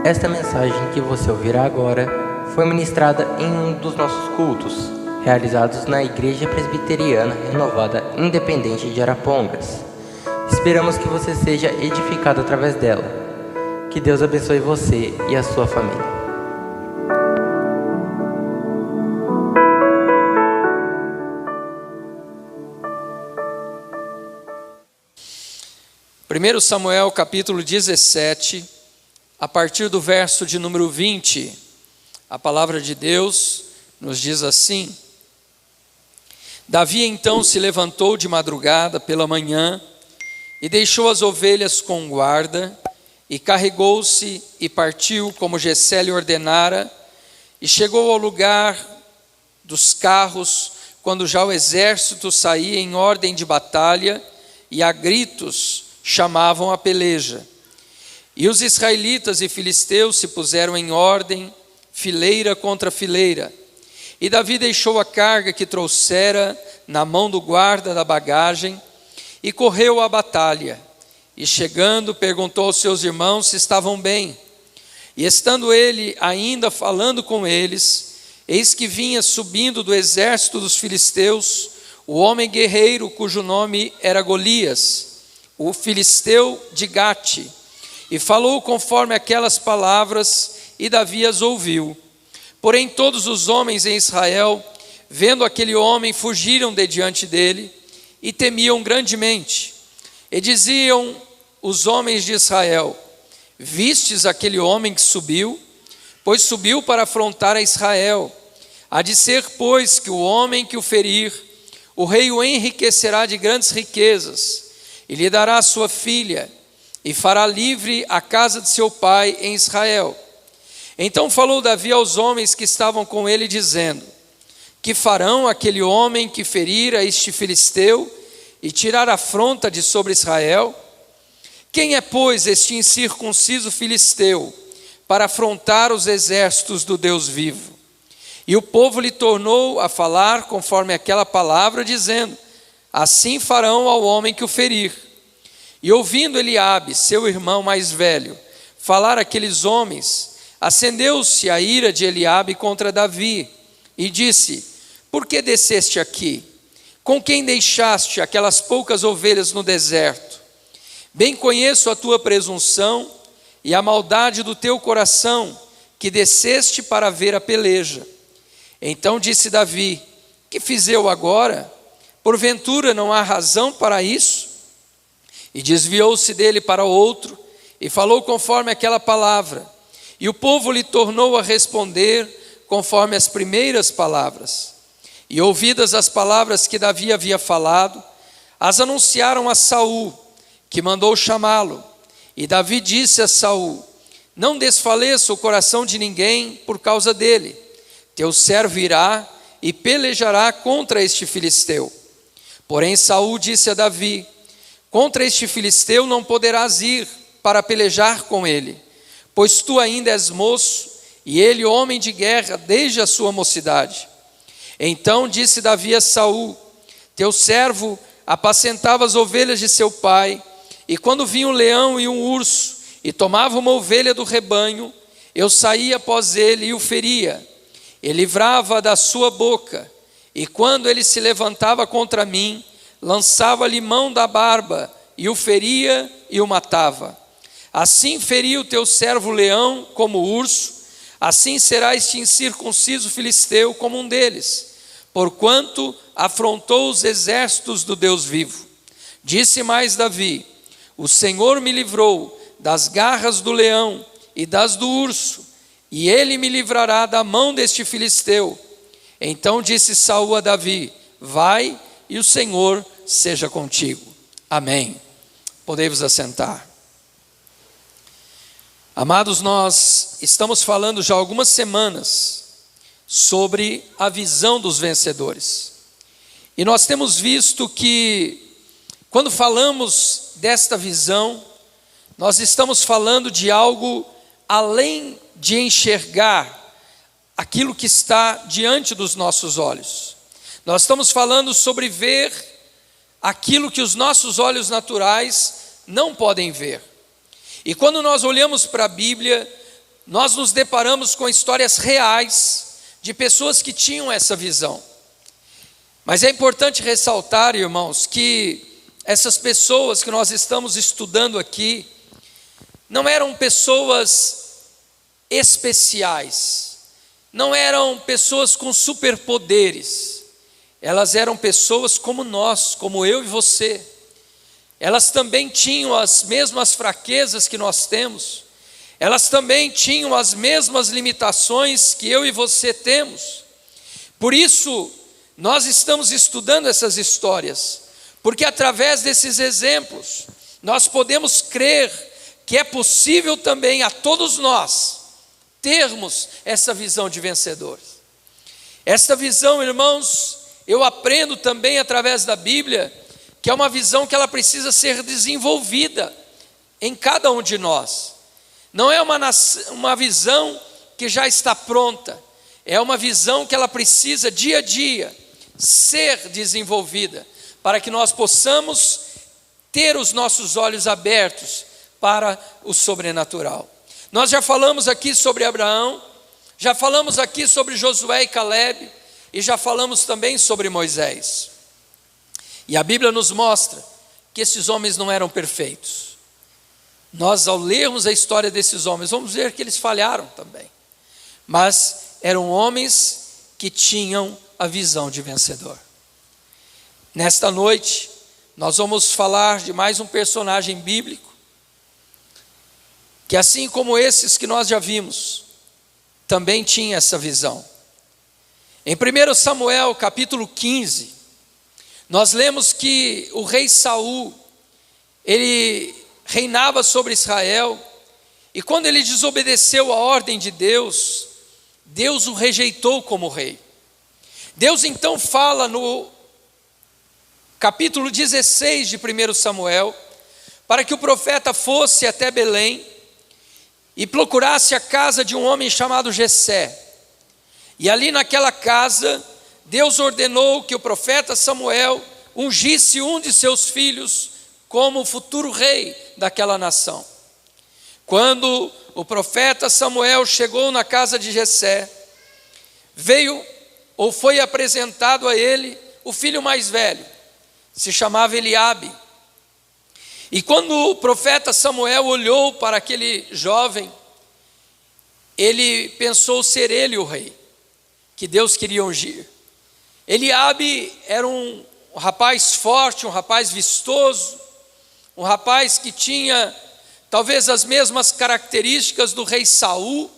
Esta mensagem que você ouvirá agora foi ministrada em um dos nossos cultos, realizados na Igreja Presbiteriana Renovada Independente de Arapongas. Esperamos que você seja edificado através dela. Que Deus abençoe você e a sua família. 1 Samuel capítulo 17, a partir do verso de número 20, a palavra de Deus nos diz assim: Davi então se levantou de madrugada pela manhã e deixou as ovelhas com guarda, e carregou-se e partiu como Jessé lhe ordenara, e chegou ao lugar dos carros, quando já o exército saía em ordem de batalha, e a gritos chamavam a peleja. E os israelitas e filisteus se puseram em ordem, fileira contra fileira. E Davi deixou a carga que trouxera na mão do guarda da bagagem e correu à batalha. E chegando, perguntou aos seus irmãos se estavam bem. E estando ele ainda falando com eles, eis que vinha subindo do exército dos filisteus o homem guerreiro cujo nome era Golias, o filisteu de Gate, e falou conforme aquelas palavras, e Davi as ouviu. Porém todos os homens em Israel, vendo aquele homem, fugiram de diante dele, e temiam grandemente. E diziam os homens de Israel: vistes aquele homem que subiu? Pois subiu para afrontar a Israel. Há de ser, pois, que o homem que o ferir, o rei o enriquecerá de grandes riquezas, e lhe dará a sua filha, e fará livre a casa de seu pai em Israel. Então falou Davi aos homens que estavam com ele, dizendo: que farão aquele homem que ferir a este filisteu, e tirar a afronta de sobre Israel? Quem é, pois, este incircunciso filisteu, para afrontar os exércitos do Deus vivo? E o povo lhe tornou a falar conforme aquela palavra, dizendo: assim farão ao homem que o ferir. E ouvindo Eliabe, seu irmão mais velho, falar aqueles homens, acendeu-se a ira de Eliabe contra Davi, e disse: por que desceste aqui? Com quem deixaste aquelas poucas ovelhas no deserto? Bem conheço a tua presunção e a maldade do teu coração, que desceste para ver a peleja. Então disse Davi: que fiz eu agora? Porventura não há razão para isso? E desviou-se dele para outro, e falou conforme aquela palavra. E o povo lhe tornou a responder conforme as primeiras palavras. E ouvidas as palavras que Davi havia falado, as anunciaram a Saul, que mandou chamá-lo. E Davi disse a Saul: não desfaleça o coração de ninguém por causa dele. Teu servo irá e pelejará contra este filisteu. Porém Saul disse a Davi: contra este filisteu não poderás ir para pelejar com ele, pois tu ainda és moço, e ele homem de guerra desde a sua mocidade. Então disse Davi a Saul: teu servo apacentava as ovelhas de seu pai, e quando vinha um leão e um urso, e tomava uma ovelha do rebanho, eu saía após ele e o feria, e livrava da sua boca. E quando ele se levantava contra mim, lançava-lhe mão da barba, e o feria e o matava. Assim feria o teu servo leão como urso, assim será este incircunciso filisteu como um deles, porquanto afrontou os exércitos do Deus vivo. Disse mais Davi: o Senhor me livrou das garras do leão e das do urso, e ele me livrará da mão deste filisteu. Então disse Saul a Davi: vai, e o Senhor seja contigo. Amém. Podei-vos assentar. Amados, nós estamos falando já há algumas semanas sobre a visão dos vencedores. E nós temos visto que, quando falamos desta visão, nós estamos falando de algo além de enxergar aquilo que está diante dos nossos olhos. Nós estamos falando sobre ver aquilo que os nossos olhos naturais não podem ver. E quando nós olhamos para a Bíblia, nós nos deparamos com histórias reais de pessoas que tinham essa visão. Mas é importante ressaltar, irmãos, que essas pessoas que nós estamos estudando aqui não eram pessoas especiais, não eram pessoas com superpoderes, elas eram pessoas como nós, como eu e você. Elas também tinham as mesmas fraquezas que nós temos, elas também tinham as mesmas limitações que eu e você temos. Por isso, nós estamos estudando essas histórias, porque através desses exemplos, nós podemos crer que é possível também a todos nós termos essa visão de vencedores. Esta visão, irmãos, eu aprendo também através da Bíblia, que é uma visão que ela precisa ser desenvolvida em cada um de nós. Não é uma visão que já está pronta, é uma visão que ela precisa dia a dia ser desenvolvida, para que nós possamos ter os nossos olhos abertos para o sobrenatural. Nós já falamos aqui sobre Abraão, já falamos aqui sobre Josué e Caleb, e já falamos também sobre Moisés. E a Bíblia nos mostra que esses homens não eram perfeitos. Nós, ao lermos a história desses homens, vamos ver que eles falharam também. Mas eram homens que tinham a visão de vencedor. Nesta noite, nós vamos falar de mais um personagem bíblico, que assim como esses que nós já vimos, também tinha essa visão. Em 1 Samuel capítulo 15, nós lemos que o rei Saul, ele reinava sobre Israel, e quando ele desobedeceu a ordem de Deus, Deus o rejeitou como rei. Deus então fala no capítulo 16 de 1 Samuel, para que o profeta fosse até Belém e procurasse a casa de um homem chamado Jessé. E ali naquela casa, Deus ordenou que o profeta Samuel ungisse um de seus filhos como o futuro rei daquela nação. Quando o profeta Samuel chegou na casa de Jessé, foi apresentado a ele o filho mais velho, se chamava Eliabe. E quando o profeta Samuel olhou para aquele jovem, ele pensou ser ele o rei, que Deus queria ungir. Eliabe era um rapaz forte, um rapaz vistoso, um rapaz que tinha talvez as mesmas características do rei Saul,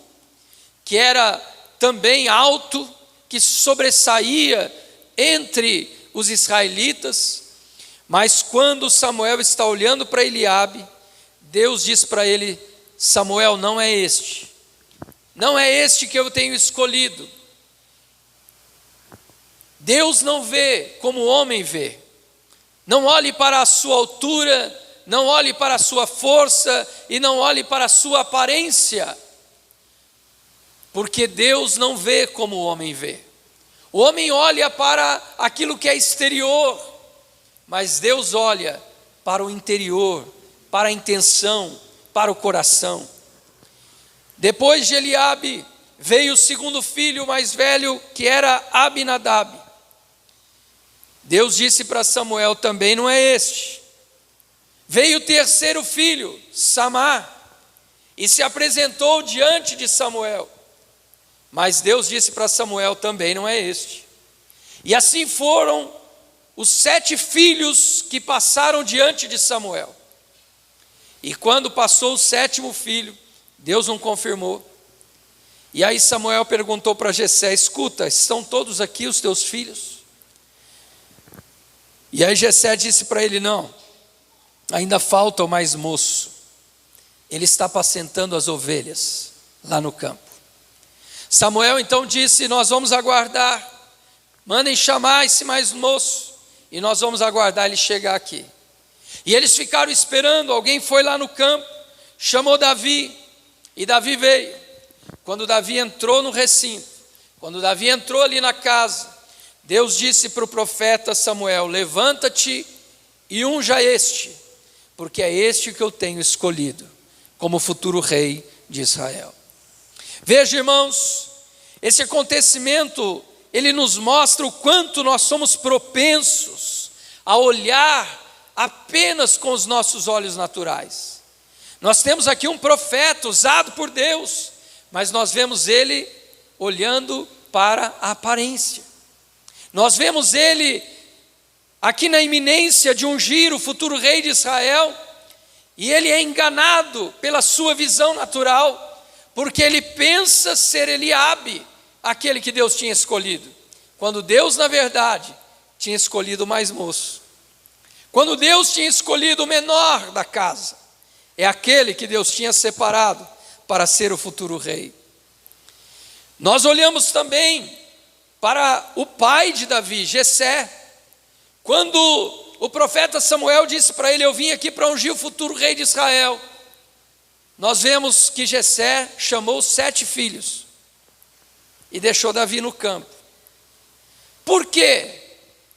que era também alto, que sobressaía entre os israelitas. Mas quando Samuel está olhando para Eliabe, Deus diz para ele: Samuel, não é este que eu tenho escolhido. Deus não vê como o homem vê. Não olhe para a sua altura, não olhe para a sua força e não olhe para a sua aparência, porque Deus não vê como o homem vê. O homem olha para aquilo que é exterior, mas Deus olha para o interior, para a intenção, para o coração. Depois de Eliabe, veio o segundo filho mais velho, que era Abinadab. Deus disse para Samuel: também não é este. Veio o terceiro filho, Samá, e se apresentou diante de Samuel. Mas Deus disse para Samuel: também não é este. E assim foram os 7 filhos que passaram diante de Samuel. E quando passou o 7º filho, Deus não confirmou. E aí Samuel perguntou para Jessé: escuta, estão todos aqui os teus filhos? E aí Jessé disse para ele: não, ainda falta o mais moço. Ele está apacentando as ovelhas lá no campo. Samuel então disse: nós vamos aguardar, mandem chamar esse mais moço, e nós vamos aguardar ele chegar aqui. E eles ficaram esperando. Alguém foi lá no campo, chamou Davi, e Davi veio. Quando Davi entrou no recinto, quando Davi entrou ali na casa, Deus disse para o profeta Samuel: levanta-te e unja este, porque é este que eu tenho escolhido como futuro rei de Israel. Veja, irmãos, esse acontecimento, ele nos mostra o quanto nós somos propensos a olhar apenas com os nossos olhos naturais. Nós temos aqui um profeta usado por Deus, mas nós vemos ele olhando para a aparência. Nós vemos ele aqui na iminência de ungir o futuro rei de Israel, e ele é enganado pela sua visão natural, porque ele pensa ser Eliabe, aquele que Deus tinha escolhido, quando Deus, na verdade, tinha escolhido o mais moço. Quando Deus tinha escolhido o menor da casa, é aquele que Deus tinha separado para ser o futuro rei. Nós olhamos também para o pai de Davi, Jessé. Quando o profeta Samuel disse para ele: eu vim aqui para ungir o futuro rei de Israel, nós vemos que Jessé chamou 7 filhos e deixou Davi no campo. Por que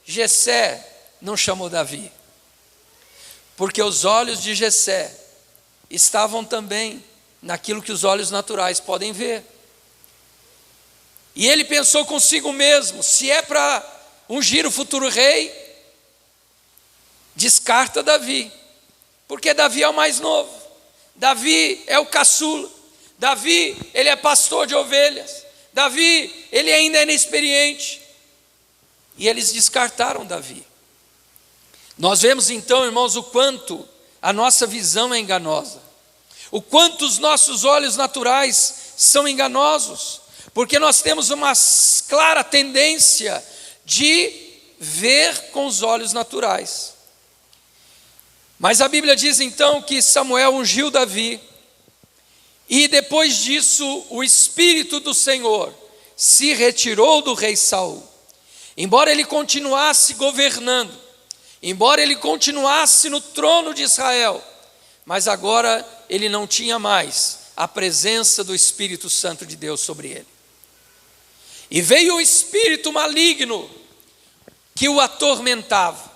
Jessé não chamou Davi? Porque os olhos de Jessé estavam também naquilo que os olhos naturais podem ver. E ele pensou consigo mesmo: se é para ungir o futuro rei, descarta Davi, porque Davi é o mais novo, Davi é o caçula, Davi, ele é pastor de ovelhas, Davi, ele ainda é inexperiente. E eles descartaram Davi. Nós vemos então, irmãos, o quanto a nossa visão é enganosa, o quanto os nossos olhos naturais são enganosos, porque nós temos uma clara tendência de ver com os olhos naturais. Mas a Bíblia diz então que Samuel ungiu Davi, e depois disso o Espírito do Senhor se retirou do rei Saul. Embora ele continuasse governando, embora ele continuasse no trono de Israel, mas agora ele não tinha mais a presença do Espírito Santo de Deus sobre ele. E veio o espírito maligno que o atormentava.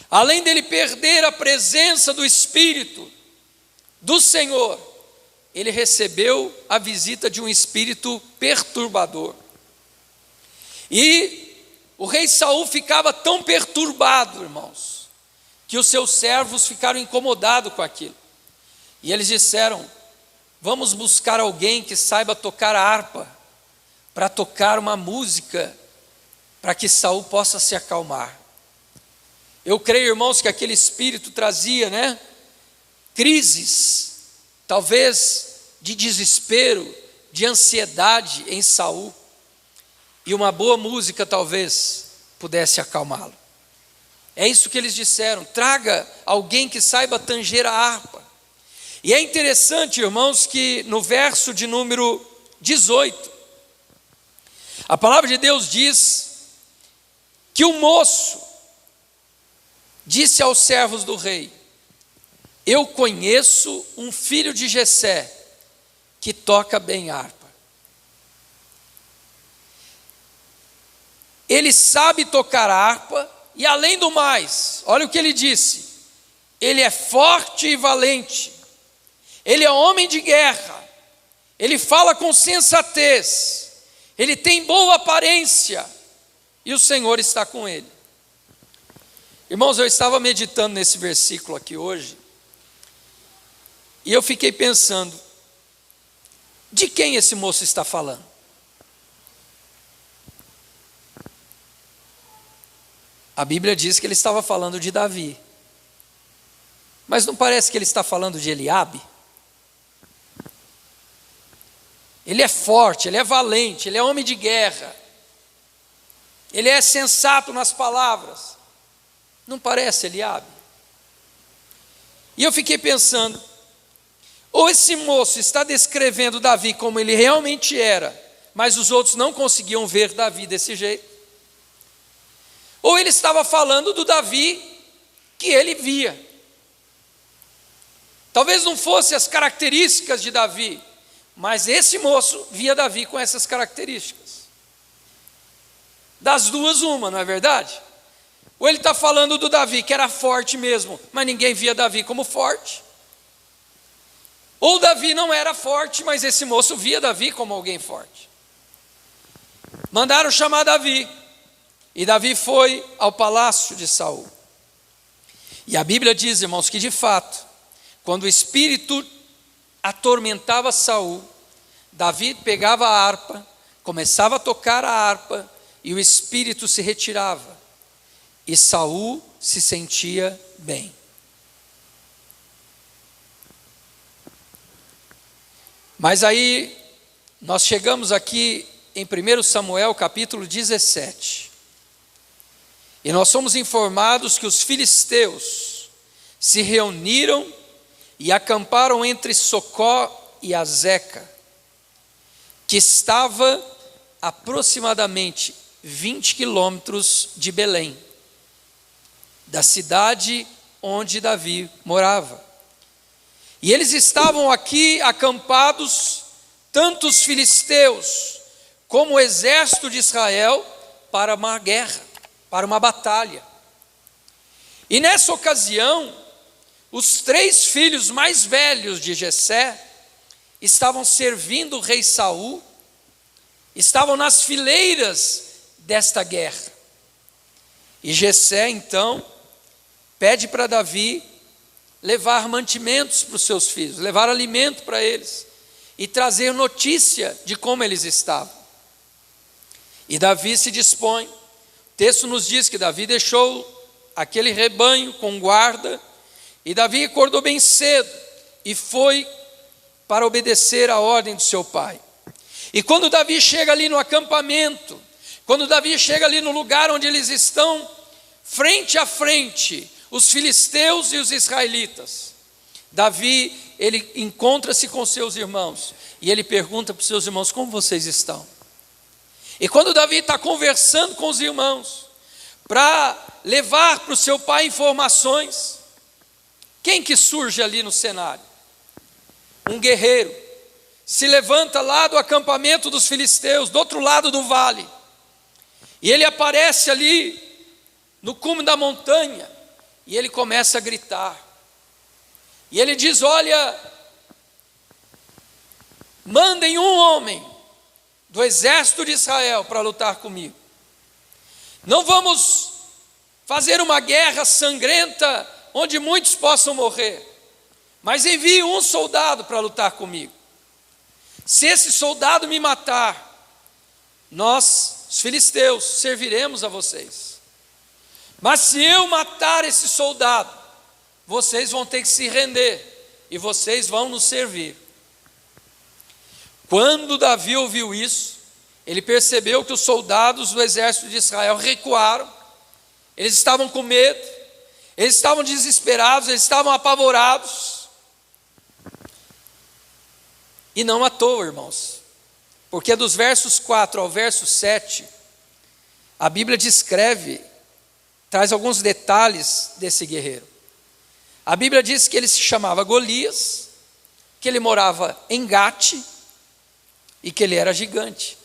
Além dele perder a presença do Espírito do Senhor, ele recebeu a visita de um espírito perturbador. E o rei Saul ficava tão perturbado, irmãos, que os seus servos ficaram incomodados com aquilo. E eles disseram: vamos buscar alguém que saiba tocar a harpa, para tocar uma música, para que Saul possa se acalmar. Eu creio, irmãos, que aquele espírito trazia, crises, talvez de desespero, de ansiedade em Saul. E uma boa música talvez pudesse acalmá-lo. É isso que eles disseram: traga alguém que saiba tanger a harpa. E é interessante, irmãos, que no verso de número 18, a palavra de Deus diz que o moço disse aos servos do rei: eu conheço um filho de Jessé que toca bem harpa. Ele sabe tocar harpa e, além do mais, olha o que ele disse: ele é forte e valente, ele é homem de guerra, ele fala com sensatez, ele tem boa aparência e o Senhor está com ele. Irmãos, eu estava meditando nesse versículo aqui hoje e eu fiquei pensando: de quem esse moço está falando? A Bíblia diz que ele estava falando de Davi, mas não parece que ele está falando de Eliabe? Ele é forte, ele é valente, ele é homem de guerra, ele é sensato nas palavras. Não parece Eliabe? E eu fiquei pensando: ou esse moço está descrevendo Davi como ele realmente era, mas os outros não conseguiam ver Davi desse jeito, ou ele estava falando do Davi que ele via. Talvez não fossem as características de Davi, mas esse moço via Davi com essas características. Das duas, uma, não é verdade? Ou ele está falando do Davi que era forte mesmo, mas ninguém via Davi como forte. ou Davi não era forte, mas esse moço via Davi como alguém forte. Mandaram chamar Davi, e Davi foi ao palácio de Saul. E a Bíblia diz, irmãos, que de fato, quando o espírito atormentava Saul, Davi pegava a harpa, começava a tocar a harpa, e o espírito se retirava, e Saul se sentia bem. Mas aí, nós chegamos aqui em 1 Samuel capítulo 17, e nós somos informados que os filisteus se reuniram e acamparam entre Socó e Azeca, que estava aproximadamente 20 quilômetros de Belém, da cidade onde Davi morava. E eles estavam aqui acampados, tanto os filisteus como o exército de Israel, para uma guerra, para uma batalha. E nessa ocasião, os 3 filhos mais velhos de Jessé estavam servindo o rei Saul, estavam nas fileiras desta guerra. E Jessé então pede para Davi levar mantimentos para os seus filhos, levar alimento para eles e trazer notícia de como eles estavam. E Davi se dispõe. O texto nos diz que Davi deixou aquele rebanho com guarda, e Davi acordou bem cedo e foi para obedecer a ordem do seu pai. E quando Davi chega ali no acampamento, quando Davi chega ali no lugar onde eles estão, frente a frente, os filisteus e os israelitas, Davi, ele encontra-se com seus irmãos, e ele pergunta para os seus irmãos: como vocês estão? E quando Davi está conversando com os irmãos, para levar para o seu pai informações, quem que surge ali no cenário? Um guerreiro, se levanta lá do acampamento dos filisteus, do outro lado do vale, e ele aparece ali no cume da montanha, e ele começa a gritar, e ele diz: olha, mandem um homem do exército de Israel para lutar comigo. Não vamos fazer uma guerra sangrenta onde muitos possam morrer, mas envie um soldado para lutar comigo. Se esse soldado me matar, nós, os filisteus, serviremos a vocês. Mas se eu matar esse soldado, vocês vão ter que se render e vocês vão nos servir. Quando Davi ouviu isso, ele percebeu que os soldados do exército de Israel recuaram. Eles estavam com medo, eles estavam desesperados, eles estavam apavorados. E não à toa, irmãos, porque dos versos 4 ao verso 7, a Bíblia descreve, traz alguns detalhes desse guerreiro. A Bíblia diz que ele se chamava Golias, que ele morava em Gate e que ele era gigante.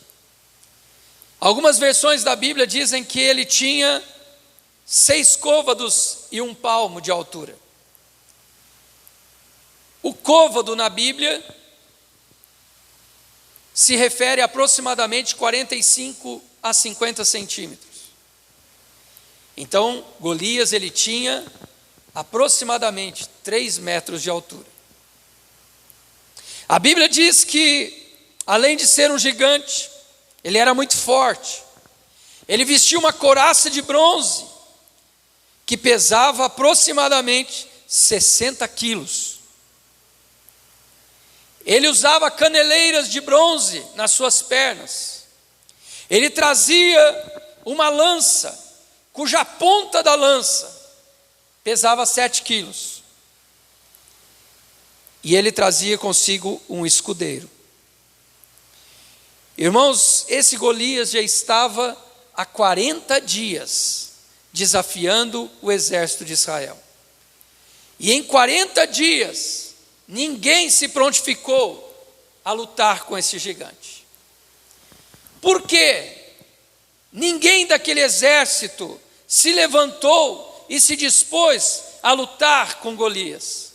Algumas versões da Bíblia dizem que ele tinha 6 côvados e 1 palmo de altura. O côvado na Bíblia se refere a aproximadamente 45 a 50 centímetros. Então, Golias, ele tinha aproximadamente 3 metros de altura. A Bíblia diz que, além de ser um gigante, ele era muito forte. Ele vestia uma couraça de bronze, que pesava aproximadamente 60 quilos. Ele usava caneleiras de bronze nas suas pernas. Ele trazia uma lança, cuja ponta da lança pesava 7 quilos. E ele trazia consigo um escudeiro. Irmãos, esse Golias já estava há 40 dias desafiando o exército de Israel. E em 40 dias, ninguém se prontificou a lutar com esse gigante. Por quê? Ninguém daquele exército se levantou e se dispôs a lutar com Golias.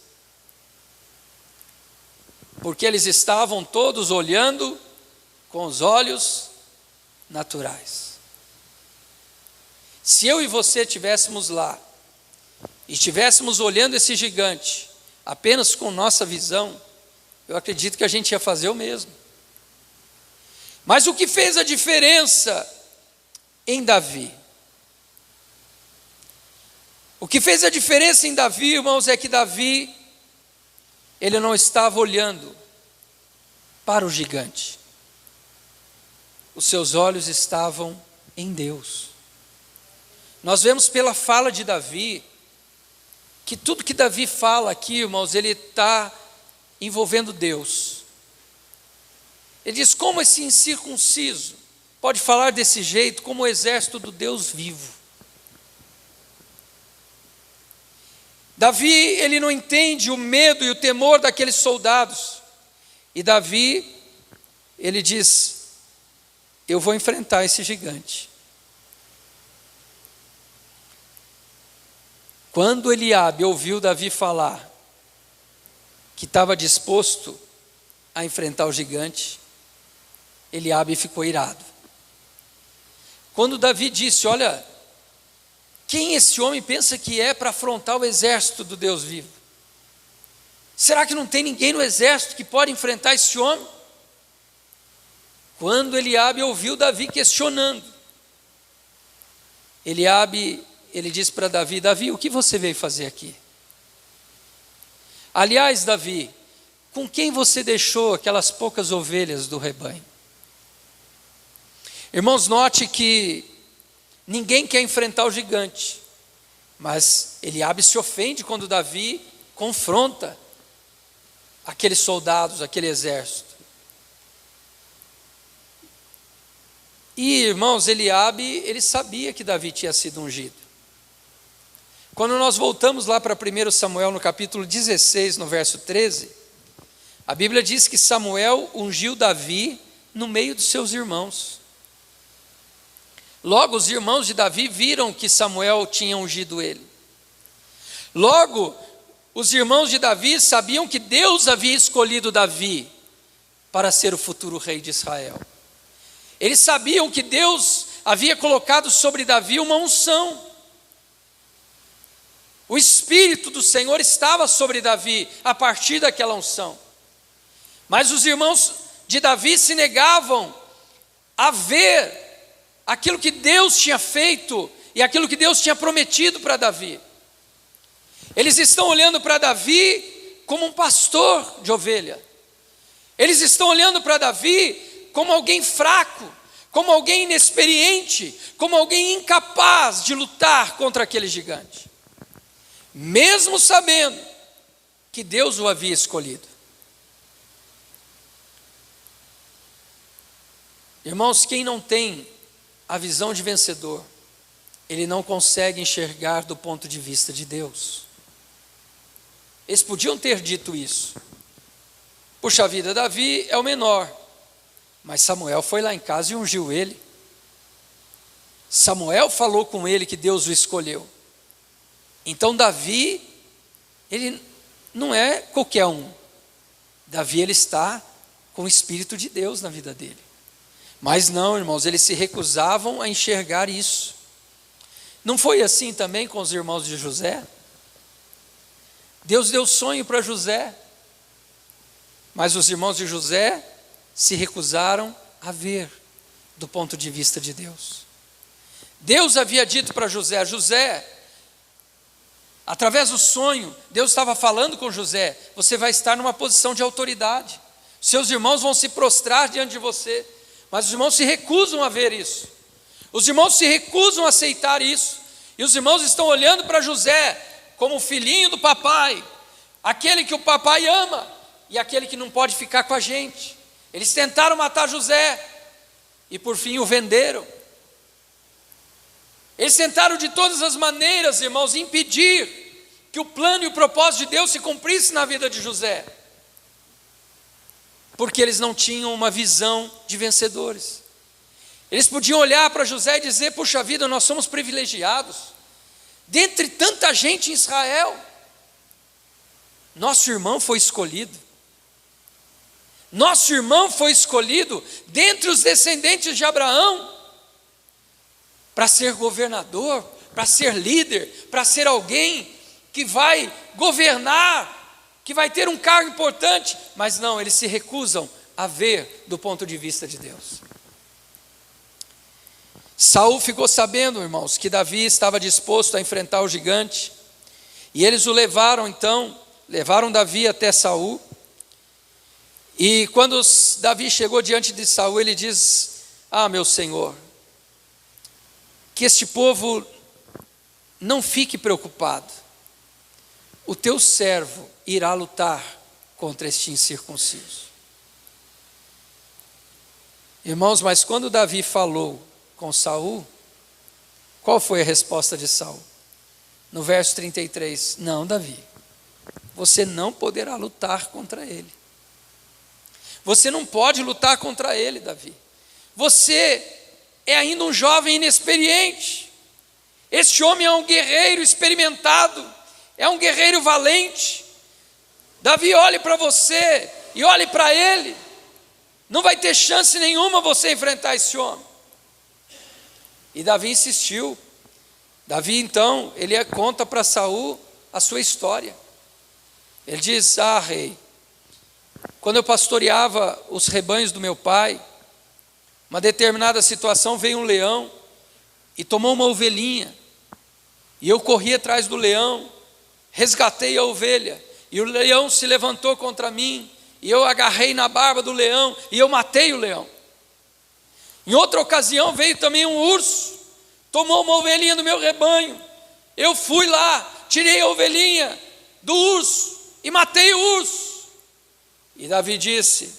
porque eles estavam todos olhando com os olhos naturais. Se eu e você estivéssemos lá, e estivéssemos olhando esse gigante, apenas com nossa visão, eu acredito que a gente ia fazer o mesmo. Mas o que fez a diferença em Davi? O que fez a diferença em Davi, irmãos, é que Davi, ele não estava olhando para o gigante. Os seus olhos estavam em Deus. Nós vemos pela fala de Davi, que tudo que Davi fala aqui, irmãos, ele está envolvendo Deus. Ele diz: como esse incircunciso pode falar desse jeito, como o exército do Deus vivo? Davi, ele não entende o medo e o temor daqueles soldados. E Davi, ele diz: eu vou enfrentar esse gigante. Quando Eliabe ouviu Davi falar que estava disposto a enfrentar o gigante, Eliabe ficou irado. Quando Davi disse: olha, quem esse homem pensa que é para afrontar o exército do Deus vivo? Será que não tem ninguém no exército que pode enfrentar esse homem? Quando Eliabe ouviu Davi questionando, Eliabe, ele disse para Davi: Davi, o que você veio fazer aqui? Aliás, Davi, com quem você deixou aquelas poucas ovelhas do rebanho? Irmãos, note que ninguém quer enfrentar o gigante, mas Eliabe se ofende quando Davi confronta aqueles soldados, aquele exército. E, irmãos, Eliabe, ele sabia que Davi tinha sido ungido. Quando nós voltamos lá para 1 Samuel, no capítulo 16, no verso 13, a Bíblia diz que Samuel ungiu Davi no meio dos seus irmãos. Logo, os irmãos de Davi viram que Samuel tinha ungido ele. Logo, os irmãos de Davi sabiam que Deus havia escolhido Davi para ser o futuro rei de Israel. Eles sabiam que Deus havia colocado sobre Davi uma unção. O Espírito do Senhor estava sobre Davi a partir daquela unção. Mas os irmãos de Davi se negavam a ver aquilo que Deus tinha feito e aquilo que Deus tinha prometido para Davi. Eles estão olhando para Davi como um pastor de ovelha. Eles estão olhando para Davi como alguém fraco, como alguém inexperiente, como alguém incapaz de lutar contra aquele gigante. Mesmo sabendo que Deus o havia escolhido. Irmãos, quem não tem a visão de vencedor, ele não consegue enxergar do ponto de vista de Deus. Eles podiam ter dito isso. Puxa vida, Davi é o menor, mas Samuel foi lá em casa e ungiu ele. Samuel falou com ele que Deus o escolheu. Então Davi, ele não é qualquer um. Davi, ele está com o Espírito de Deus na vida dele. Mas não, irmãos, eles se recusavam a enxergar isso. Não foi assim também com os irmãos de José? Deus deu sonho para José, mas os irmãos de José se recusaram a ver do ponto de vista de Deus. Deus havia dito para José, através do sonho, Deus estava falando com José: você vai estar numa posição de autoridade, seus irmãos vão se prostrar diante de você. Mas os irmãos se recusam a ver isso, os irmãos se recusam a aceitar isso, e os irmãos estão olhando para José como o filhinho do papai, aquele que o papai ama, e aquele que não pode ficar com a gente. Eles tentaram matar José, e por fim o venderam. Eles tentaram de todas as maneiras, irmãos, impedir que o plano e o propósito de Deus se cumprisse na vida de José, porque eles não tinham uma visão de vencedores. Eles podiam olhar para José e dizer: puxa vida, nós somos privilegiados, dentre tanta gente em Israel, nosso irmão foi escolhido. Nosso irmão foi escolhido dentre os descendentes de Abraão para ser governador, para ser líder, para ser alguém que vai governar, que vai ter um cargo importante. Mas não, eles se recusam a ver do ponto de vista de Deus. Saul ficou sabendo, irmãos, que Davi estava disposto a enfrentar o gigante, e eles o levaram Davi até Saul. E quando Davi chegou diante de Saul, ele diz: meu senhor, que este povo não fique preocupado, o teu servo irá lutar contra este incircunciso. Irmãos, mas quando Davi falou com Saul, qual foi a resposta de Saul? No verso 33, não, Davi, você não poderá lutar contra ele. Você não pode lutar contra ele, Davi. Você é ainda um jovem inexperiente. Este homem é um guerreiro experimentado, é um guerreiro valente. Davi, olhe para você e olhe para ele. Não vai ter chance nenhuma você enfrentar esse homem. E Davi insistiu. Davi então, ele conta para Saul a sua história. Ele diz: rei, quando eu pastoreava os rebanhos do meu pai, uma determinada situação, veio um leão e tomou uma ovelhinha, e eu corri atrás do leão, resgatei a ovelha, e o leão se levantou contra mim, e eu agarrei na barba do leão, e eu matei o leão. Em outra ocasião veio também um urso, tomou uma ovelhinha do meu rebanho, eu fui lá, tirei a ovelhinha do urso, e matei o urso. E Davi disse: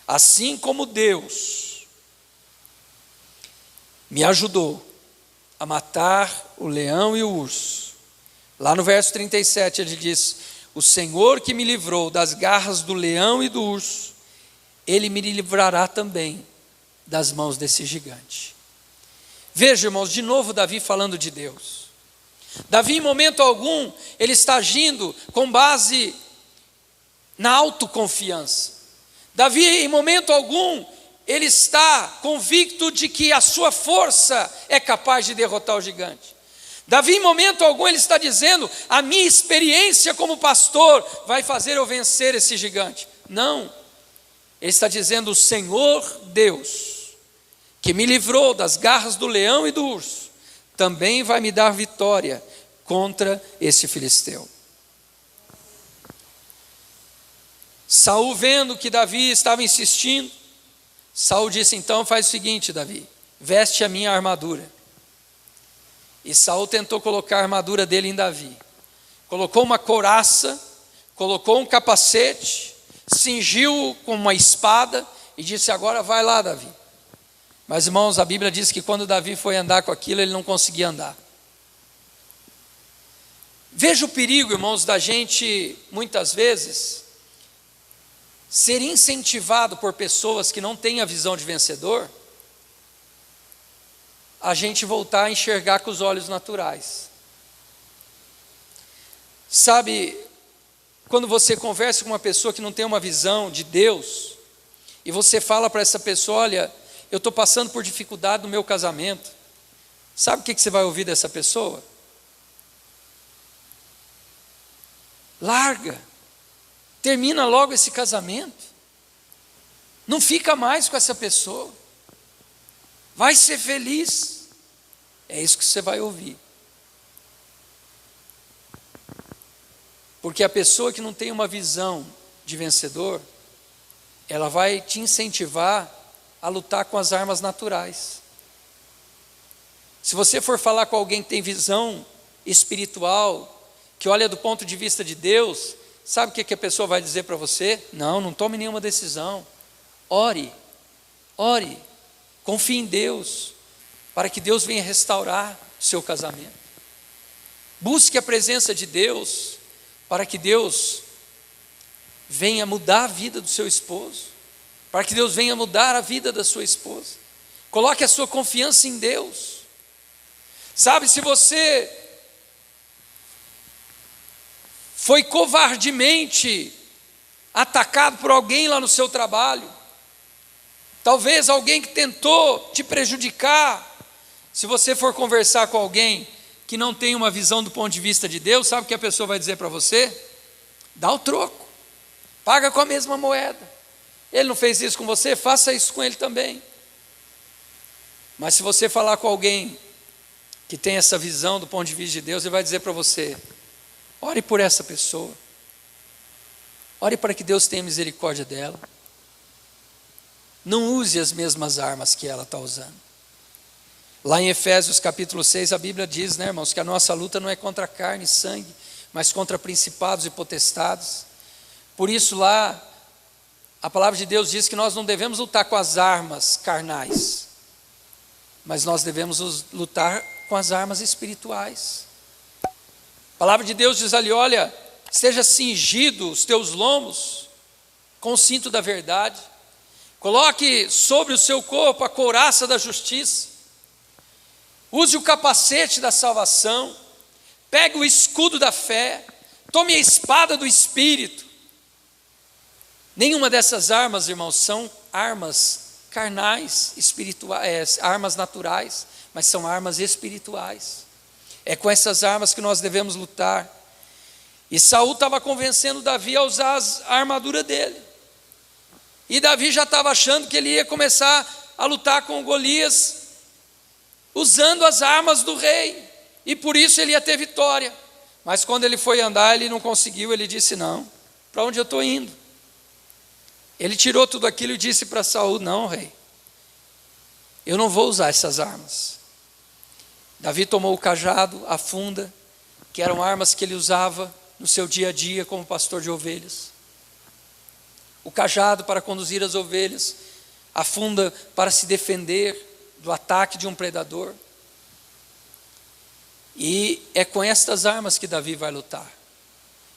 assim como Deus me ajudou a matar o leão e o urso, lá no verso 37 ele diz: o Senhor que me livrou das garras do leão e do urso, Ele me livrará também das mãos desse gigante. Veja, irmãos, de novo Davi falando de Deus. Davi, em momento algum, ele está agindo com base na autoconfiança. Davi, em momento algum, ele está convicto de que a sua força é capaz de derrotar o gigante. Davi, em momento algum, ele está dizendo: a minha experiência como pastor vai fazer eu vencer esse gigante. Não, ele está dizendo: o Senhor Deus, que me livrou das garras do leão e do urso, também vai me dar vitória contra esse filisteu. Saul, vendo que Davi estava insistindo, Saul disse: então faz o seguinte, Davi, veste a minha armadura. E Saul tentou colocar a armadura dele em Davi. Colocou uma couraça, colocou um capacete, cingiu com uma espada e disse: agora vai lá, Davi. Mas, irmãos, a Bíblia diz que quando Davi foi andar com aquilo, ele não conseguia andar. Veja o perigo, irmãos, da gente, muitas vezes, ser incentivado por pessoas que não têm a visão de vencedor, a gente voltar a enxergar com os olhos naturais. Sabe, quando você conversa com uma pessoa que não tem uma visão de Deus, e você fala para essa pessoa: olha, eu estou passando por dificuldade no meu casamento. Sabe o que você vai ouvir dessa pessoa? Larga, termina logo esse casamento, não fica mais com essa pessoa, vai ser feliz. É isso que você vai ouvir. Porque a pessoa que não tem uma visão de vencedor, ela vai te incentivar a lutar com as armas naturais. Se você for falar com alguém que tem visão espiritual, que olha do ponto de vista de Deus, sabe o que a pessoa vai dizer para você? Não tome nenhuma decisão. Ore, confie em Deus, para que Deus venha restaurar o seu casamento. Busque a presença de Deus, para que Deus venha mudar a vida do seu esposo, para que Deus venha mudar a vida da sua esposa. Coloque a sua confiança em Deus. Sabe, se você foi covardemente atacado por alguém lá no seu trabalho, talvez alguém que tentou te prejudicar. Se você for conversar com alguém que não tem uma visão do ponto de vista de Deus, sabe o que a pessoa vai dizer para você? Dá o troco, paga com a mesma moeda. Ele não fez isso com você, faça isso com ele também. Mas se você falar com alguém que tem essa visão do ponto de vista de Deus, ele vai dizer para você: ore por essa pessoa, ore para que Deus tenha misericórdia dela. Não use as mesmas armas que ela está usando. Lá em Efésios capítulo 6, a Bíblia diz, né, irmãos, que a nossa luta não é contra carne e sangue, mas contra principados e potestades. Por isso lá, a palavra de Deus diz que nós não devemos lutar com as armas carnais, mas nós devemos lutar com as armas espirituais. A palavra de Deus diz ali: olha, esteja cingido os teus lombos com o cinto da verdade, coloque sobre o seu corpo a couraça da justiça, use o capacete da salvação, pegue o escudo da fé, tome a espada do Espírito. Nenhuma dessas armas, irmãos, são armas carnais, espirituais, armas naturais, mas são armas espirituais. É com essas armas que nós devemos lutar. E Saul estava convencendo Davi a usar a armadura dele. E Davi já estava achando que ele ia começar a lutar com Golias usando as armas do rei, e por isso ele ia ter vitória. Mas quando ele foi andar, ele não conseguiu. Ele disse: não, para onde eu estou indo? Ele tirou tudo aquilo e disse para Saul: não, rei, eu não vou usar essas armas. Davi tomou o cajado, a funda, que eram armas que ele usava no seu dia a dia como pastor de ovelhas. O cajado para conduzir as ovelhas, a funda para se defender do ataque de um predador. E é com estas armas que Davi vai lutar.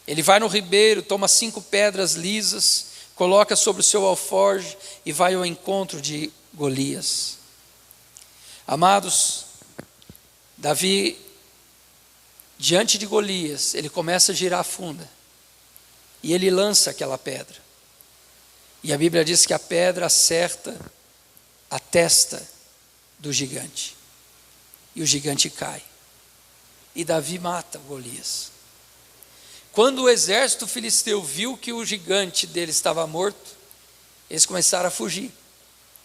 Ele vai no ribeiro, toma 5 pedras lisas, coloca sobre o seu alforje e vai ao encontro de Golias. Amados, Davi, diante de Golias, ele começa a girar a funda e ele lança aquela pedra. E a Bíblia diz que a pedra acerta a testa do gigante, e o gigante cai, e Davi mata Golias. Quando o exército filisteu viu que o gigante dele estava morto, eles começaram a fugir.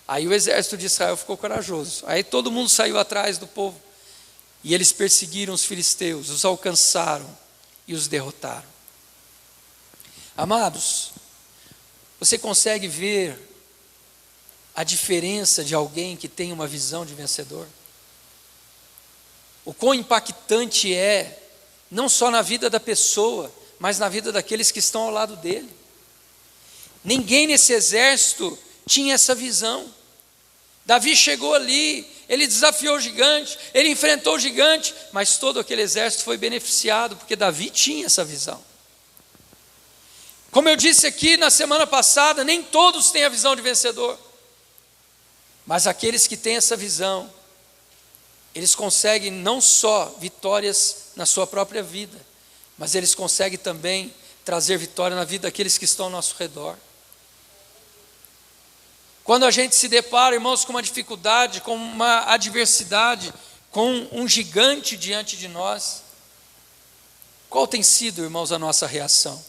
Aí o exército de Israel ficou corajoso, aí todo mundo saiu atrás do povo, e eles perseguiram os filisteus, os alcançaram e os derrotaram. Amados, você consegue ver a diferença de alguém que tem uma visão de vencedor? O quão impactante é, não só na vida da pessoa, mas na vida daqueles que estão ao lado dele. Ninguém nesse exército tinha essa visão. Davi chegou ali, ele desafiou o gigante, ele enfrentou o gigante, mas todo aquele exército foi beneficiado, porque Davi tinha essa visão. Como eu disse aqui na semana passada, nem todos têm a visão de vencedor, mas aqueles que têm essa visão, eles conseguem não só vitórias na sua própria vida, mas eles conseguem também trazer vitória na vida daqueles que estão ao nosso redor. Quando a gente se depara, irmãos, com uma dificuldade, com uma adversidade, com um gigante diante de nós, qual tem sido, irmãos, a nossa reação?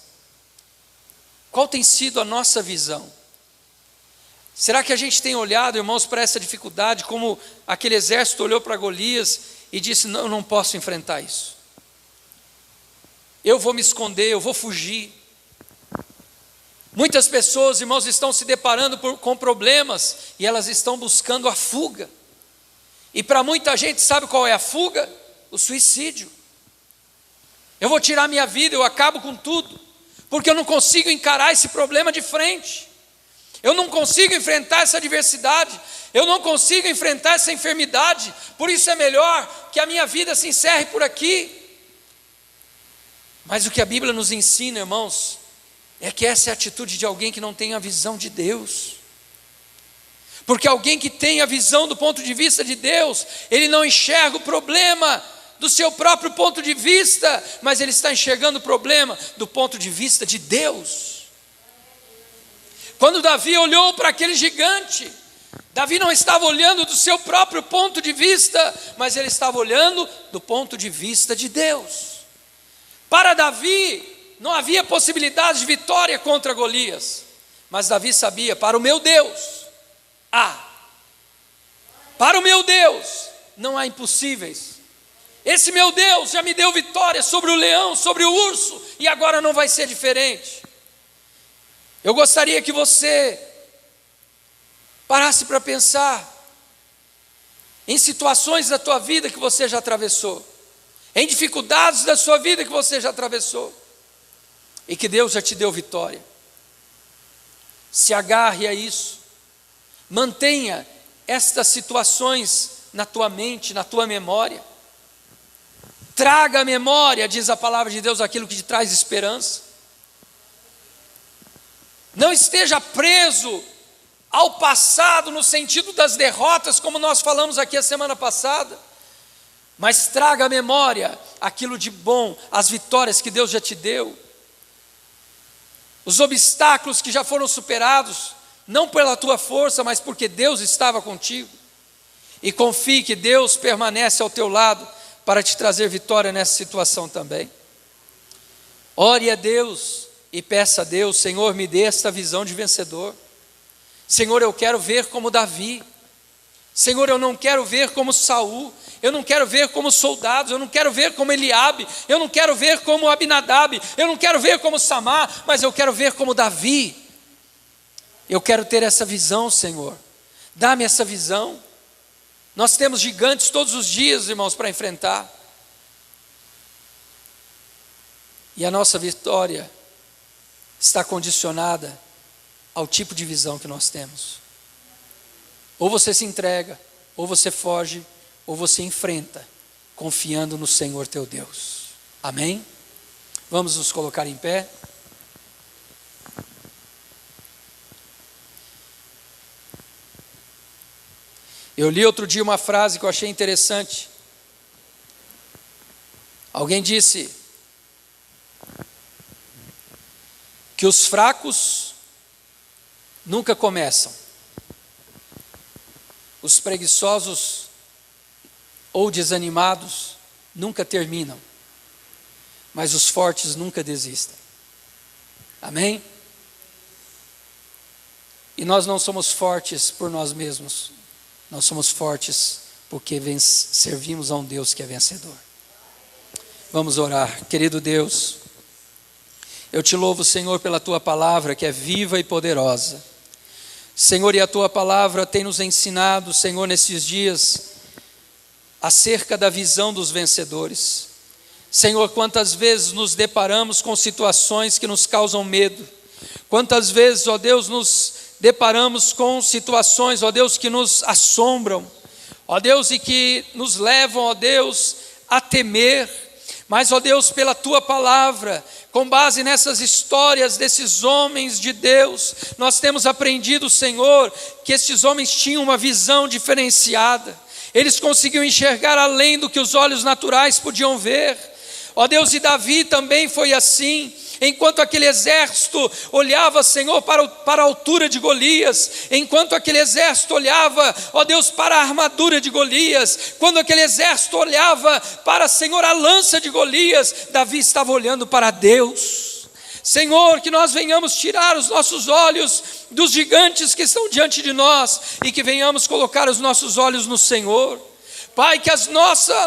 Qual tem sido a nossa visão? Será que a gente tem olhado, irmãos, para essa dificuldade como aquele exército olhou para Golias e disse: não, eu não posso enfrentar isso, eu vou me esconder, eu vou fugir. Muitas pessoas, irmãos, estão se deparando com problemas e elas estão buscando a fuga. E para muita gente, sabe qual é a fuga? O suicídio. Eu vou tirar minha vida, eu acabo com tudo, porque eu não consigo encarar esse problema de frente. Eu não consigo enfrentar essa adversidade, eu não consigo enfrentar essa enfermidade, por isso é melhor que a minha vida se encerre por aqui. Mas o que a Bíblia nos ensina, irmãos, é que essa é a atitude de alguém que não tem a visão de Deus. Porque alguém que tem a visão do ponto de vista de Deus, ele não enxerga o problema do seu próprio ponto de vista, mas ele está enxergando o problema do ponto de vista de Deus. Quando Davi olhou para aquele gigante, Davi não estava olhando do seu próprio ponto de vista, mas ele estava olhando do ponto de vista de Deus. Para Davi, não havia possibilidade de vitória contra Golias, mas Davi sabia, para o meu Deus, para o meu Deus, não há impossíveis. Esse meu Deus já me deu vitória sobre o leão, sobre o urso, e agora não vai ser diferente. Eu gostaria que você parasse para pensar em situações da tua vida que você já atravessou, em dificuldades da sua vida que você já atravessou, e que Deus já te deu vitória. Se agarre a isso, mantenha estas situações na tua mente, na tua memória. Traga à memória, diz a palavra de Deus, aquilo que te traz esperança. Não esteja preso ao passado no sentido das derrotas, como nós falamos aqui a semana passada, mas traga à memória aquilo de bom, as vitórias que Deus já te deu, os obstáculos que já foram superados, não pela tua força, mas porque Deus estava contigo. E confie que Deus permanece ao teu lado para te trazer vitória nessa situação também. Ore a Deus e peça a Deus: Senhor, me dê esta visão de vencedor. Senhor, eu quero ver como Davi. Senhor, eu não quero ver como Saul. Eu não quero ver como soldados. Eu não quero ver como Eliabe. Eu não quero ver como Abinadab. Eu não quero ver como Samar, mas eu quero ver como Davi. Eu quero ter essa visão, Senhor. Dá-me essa visão. Nós temos gigantes todos os dias, irmãos, para enfrentar. E a nossa vitória está condicionada ao tipo de visão que nós temos. Ou você se entrega, ou você foge, ou você enfrenta, confiando no Senhor teu Deus. Amém? Vamos nos colocar em pé. Eu li outro dia uma frase que eu achei interessante. Alguém disse que os fracos nunca começam, os preguiçosos ou desanimados nunca terminam, mas os fortes nunca desistem. Amém? E nós não somos fortes por nós mesmos, nós somos fortes porque servimos a um Deus que é vencedor. Vamos orar. Querido Deus, eu te louvo, Senhor, pela tua palavra que é viva e poderosa. Senhor, e a tua palavra tem nos ensinado, Senhor, nesses dias, acerca da visão dos vencedores. Senhor, quantas vezes nos deparamos com situações que nos causam medo. Quantas vezes, ó Deus, nos deparamos com situações, ó Deus, que nos assombram. Ó Deus, e que nos levam, ó Deus, a temer. Mas, ó Deus, pela tua palavra, com base nessas histórias desses homens de Deus, nós temos aprendido, Senhor, que esses homens tinham uma visão diferenciada. Eles conseguiam enxergar além do que os olhos naturais podiam ver. Ó Deus, e Davi também foi assim. Enquanto aquele exército olhava, Senhor, para a altura de Golias, enquanto aquele exército olhava, ó Deus, para a armadura de Golias, quando aquele exército olhava para, Senhor, a lança de Golias, Davi estava olhando para Deus. Senhor, que nós venhamos tirar os nossos olhos dos gigantes que estão diante de nós e que venhamos colocar os nossos olhos no Senhor. Pai, que a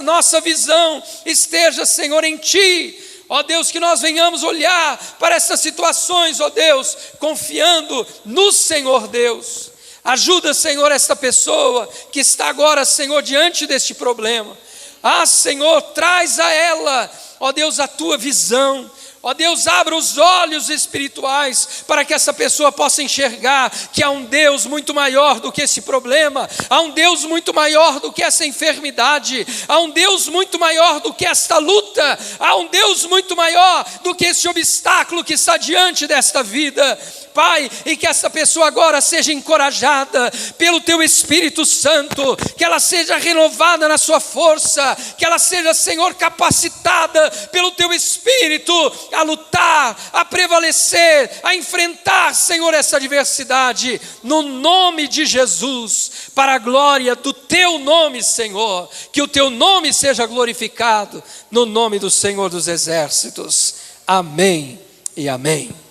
nossa visão esteja, Senhor, em Ti. Ó Deus, que nós venhamos olhar para essas situações, ó Deus, confiando no Senhor Deus. Ajuda, Senhor, esta pessoa que está agora, Senhor, diante deste problema. Senhor, traz a ela, ó Deus, a tua visão. Ó Deus, abra os olhos espirituais para que essa pessoa possa enxergar que há um Deus muito maior do que esse problema, há um Deus muito maior do que essa enfermidade, há um Deus muito maior do que esta luta, há um Deus muito maior do que esse obstáculo que está diante desta vida. Pai, e que essa pessoa agora seja encorajada pelo Teu Espírito Santo, que ela seja renovada na sua força, que ela seja, Senhor, capacitada pelo Teu Espírito a lutar, a prevalecer, a enfrentar, Senhor, essa adversidade, no nome de Jesus, para a glória do Teu nome, Senhor, que o Teu nome seja glorificado, no nome do Senhor dos Exércitos. Amém e amém.